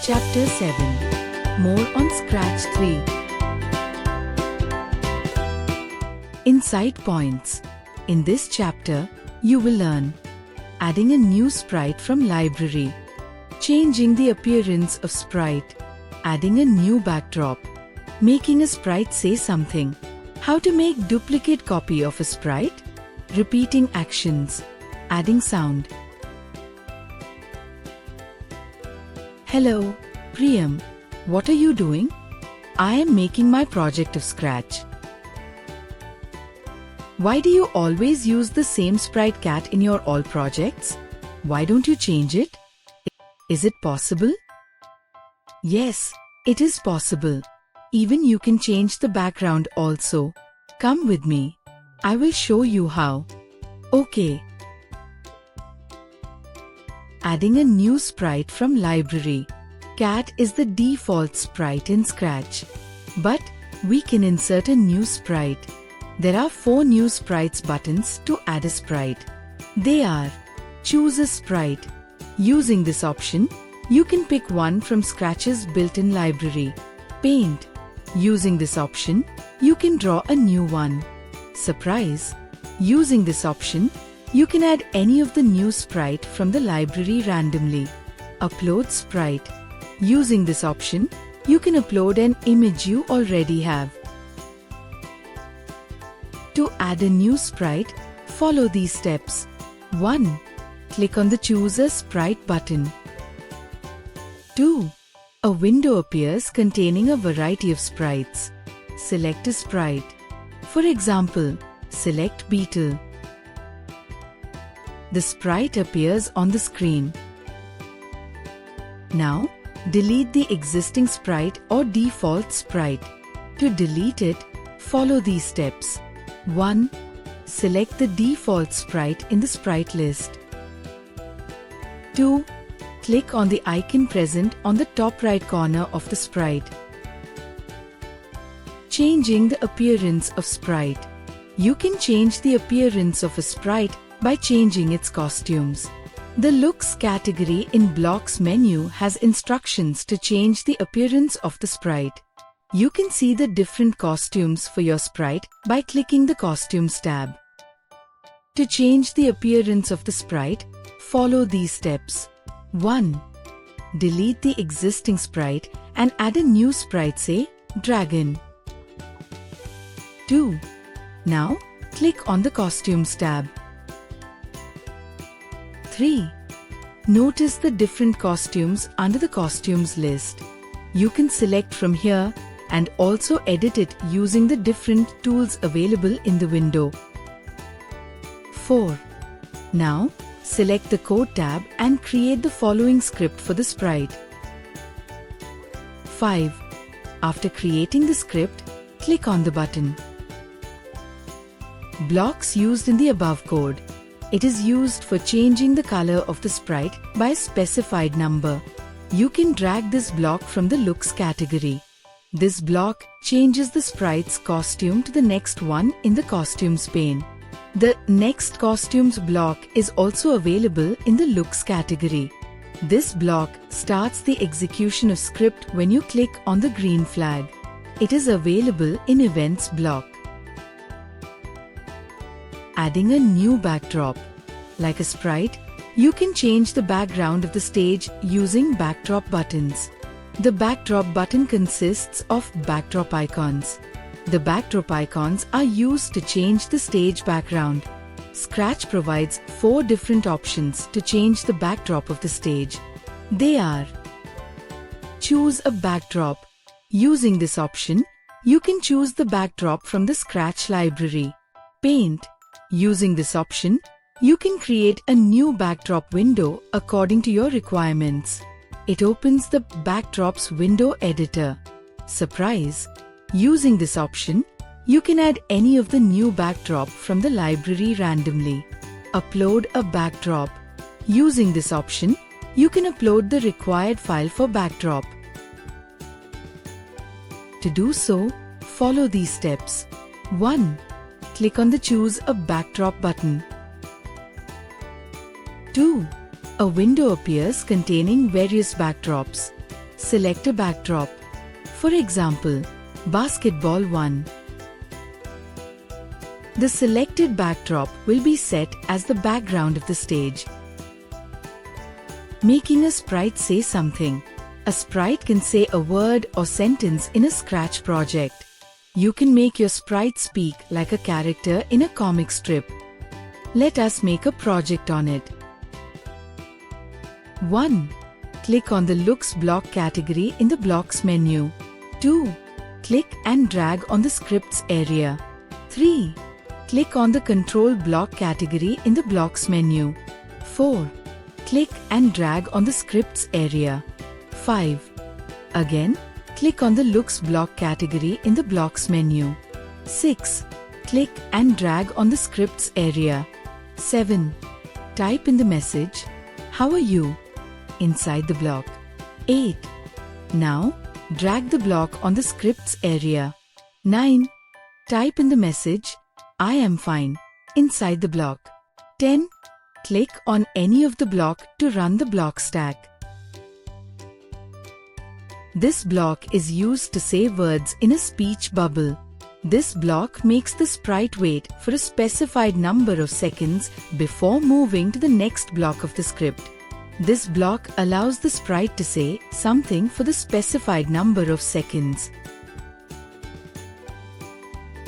Chapter 7. More on Scratch 3. Insight points. In this chapter, you will learn adding a new sprite from library, changing the appearance of sprite, adding a new backdrop, making a sprite say something, how to make duplicate copy of a sprite, repeating actions, adding sound. Hello, Priyam. What are you doing? I am making my project of Scratch. Why do you always use the same sprite cat in your all projects? Why don't you change it? Is it possible? Yes, it is possible. Even you can change the background also. Come with me. I will show you how. Okay. Adding a new sprite from library. Cat is the default sprite in Scratch. But we can insert a new sprite. There are 4 new sprites buttons to add a sprite. They are: choose a sprite. Using this option, you can pick one from Scratch's built-in library. Paint. Using this option, you can draw a new one. Surprise. Using this option, you can add any of the new sprite from the library randomly. Upload sprite. Using this option, you can upload an image you already have. To add a new sprite, follow these steps. 1. Click on the Choose a Sprite button. 2. A window appears containing a variety of sprites. Select a sprite. For example, select Beetle. The sprite appears on the screen. Now, delete the existing sprite or default sprite. To delete it, follow these steps. 1. Select the default sprite in the sprite list. 2. Click on the icon present on the top right corner of the sprite. Changing the appearance of sprite. You can change the appearance of a sprite by changing its costumes. The Looks category in Blocks menu has instructions to change the appearance of the sprite. You can see the different costumes for your sprite by clicking the Costumes tab. To change the appearance of the sprite, follow these steps. 1. Delete the existing sprite and add a new sprite, say Dragon. 2. Now, click on the Costumes tab. 3. Notice the different costumes under the Costumes list. You can select from here and also edit it using the different tools available in the window. 4. Now, select the Code tab and create the following script for the sprite. 5. After creating the script, click on the button. Blocks used in the above code. It is used for changing the color of the sprite by a specified number. You can drag this block from the Looks category. This block changes the sprite's costume to the next one in the Costumes pane. The Next Costumes block is also available in the Looks category. This block starts the execution of script when you click on the green flag. It is available in Events block. Adding a new backdrop. Like a sprite, you can change the background of the stage using backdrop buttons. The backdrop button consists of backdrop icons. The backdrop icons are used to change the stage background. Scratch provides 4 different options to change the backdrop of the stage. They are: choose a backdrop. Using this option, you can choose the backdrop from the Scratch library. Paint. Using this option, you can create a new backdrop window according to your requirements. It opens the Backdrops window editor. Surprise! Using this option, you can add any of the new backdrop from the library randomly. Upload a backdrop. Using this option, you can upload the required file for backdrop. To do so, follow these steps. 1. Click on the Choose a Backdrop button. 2. A window appears containing various backdrops. select a backdrop. For example, Basketball 1. The selected backdrop will be set as the background of the stage. Making a sprite say something. A sprite can say a word or sentence in a Scratch project. You can make your sprite speak like a character in a comic strip. Let us make a project on it. 1. Click on the Looks block category in the Blocks menu. 2. Click and drag on the Scripts area. 3. Click on the Control block category in the Blocks menu. 4. Click and drag on the Scripts area. 5. Again, click on the Looks block category in the Blocks menu. 6. Click and drag on the Scripts area. 7. Type in the message, "How are you?" inside the block. 8. Now, drag the block on the Scripts area. 9. Type in the message, "I am fine," inside the block. 10. Click on any of the block to run the block stack. This block is used to say words in a speech bubble. This block makes the sprite wait for a specified number of seconds before moving to the next block of the script. This block allows the sprite to say something for the specified number of seconds.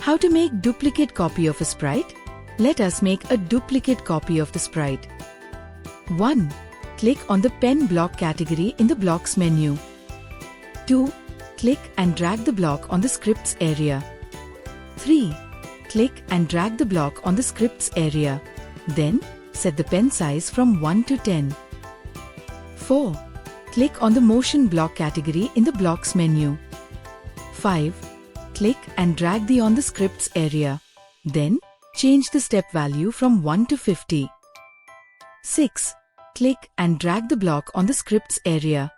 How to make duplicate copy of a sprite? Let us make a duplicate copy of the sprite. 1. Click on the Pen block category in the Blocks menu. 2. Click and drag the block on the Scripts area. 3. Click and drag the block on the Scripts area. Then, set the pen size from 1 to 10. 4. Click on the Motion block category in the Blocks menu. 5. Click and drag the on the Scripts area. Then, change the step value from 1 to 50. 6. Click and drag the block on the Scripts area.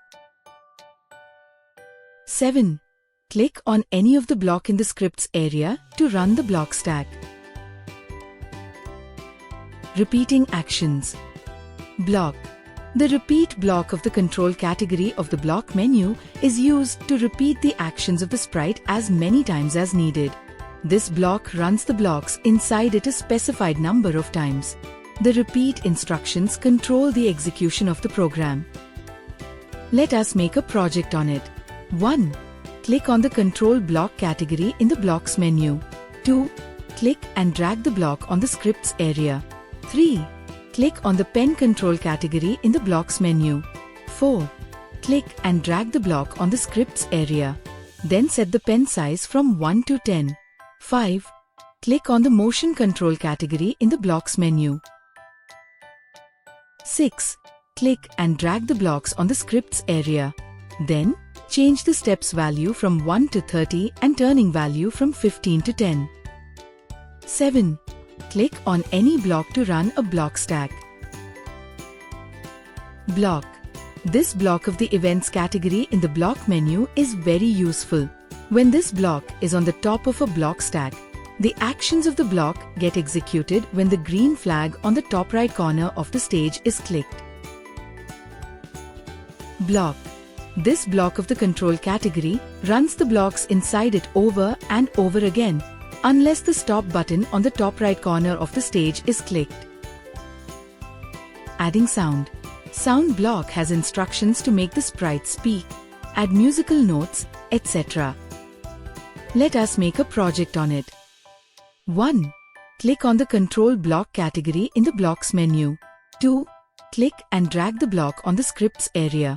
7. Click on any of the block in the Scripts area to run the block stack. Repeating actions. Block. The Repeat block of the Control category of the Block menu is used to repeat the actions of the sprite as many times as needed. This block runs the blocks inside it a specified number of times. The repeat instructions control the execution of the program. Let us make a project on it. 1. Click on the Control block category in the Blocks menu. 2. Click and drag the block on the Scripts area. 3. Click on the Pen Control category in the Blocks menu. 4. Click and drag the block on the Scripts area. Then set the pen size from 1 to 10. 5. Click on the Motion Control category in the Blocks menu. 6. Click and drag the blocks on the Scripts area. Then, change the steps value from 1 to 30 and turning value from 15 to 10. 7. Click on any block to run a block stack. Block. This block of the Events category in the Block menu is very useful. When this block is on the top of a block stack, the actions of the block get executed when the green flag on the top right corner of the stage is clicked. Block. This block of the Control category runs the blocks inside it over and over again, unless the stop button on the top right corner of the stage is clicked. Adding sound. Sound block has instructions to make the sprite speak, add musical notes, etc. Let us make a project on it. 1. Click on the Control block category in the Blocks menu. 2. Click and drag the block on the Scripts area.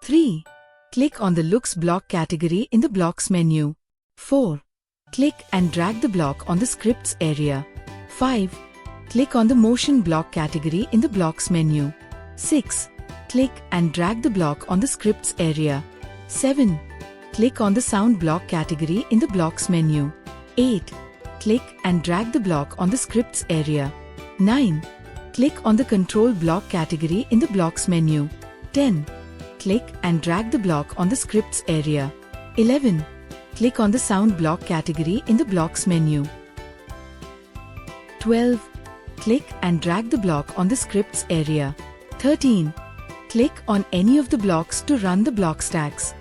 3. Click on the Looks block category in the Blocks menu. 4. Click and drag the block on the Scripts area. 5. Click on the Motion block category in the Blocks menu. 6. Click and drag the block on the Scripts area. 7. Click on the Sound block category in the Blocks menu. 8. Click and drag the block on the Scripts area. 9. Click on the Control block category in the Blocks menu. 10. Click and drag the block on the Scripts area. 11. Click on the Sound block category in the Blocks menu. 12. Click and drag the block on the Scripts area. 13. Click on any of the blocks to run the block stacks.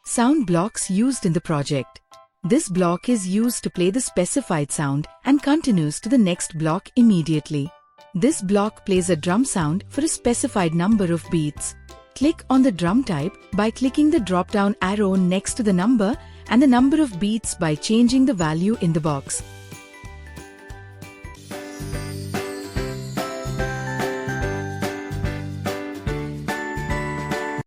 Sound blocks used in the project. This block is used to play the specified sound and continues to the next block immediately. This block plays a drum sound for a specified number of beats. Click on the drum type by clicking the drop-down arrow next to the number and the number of beats by changing the value in the box.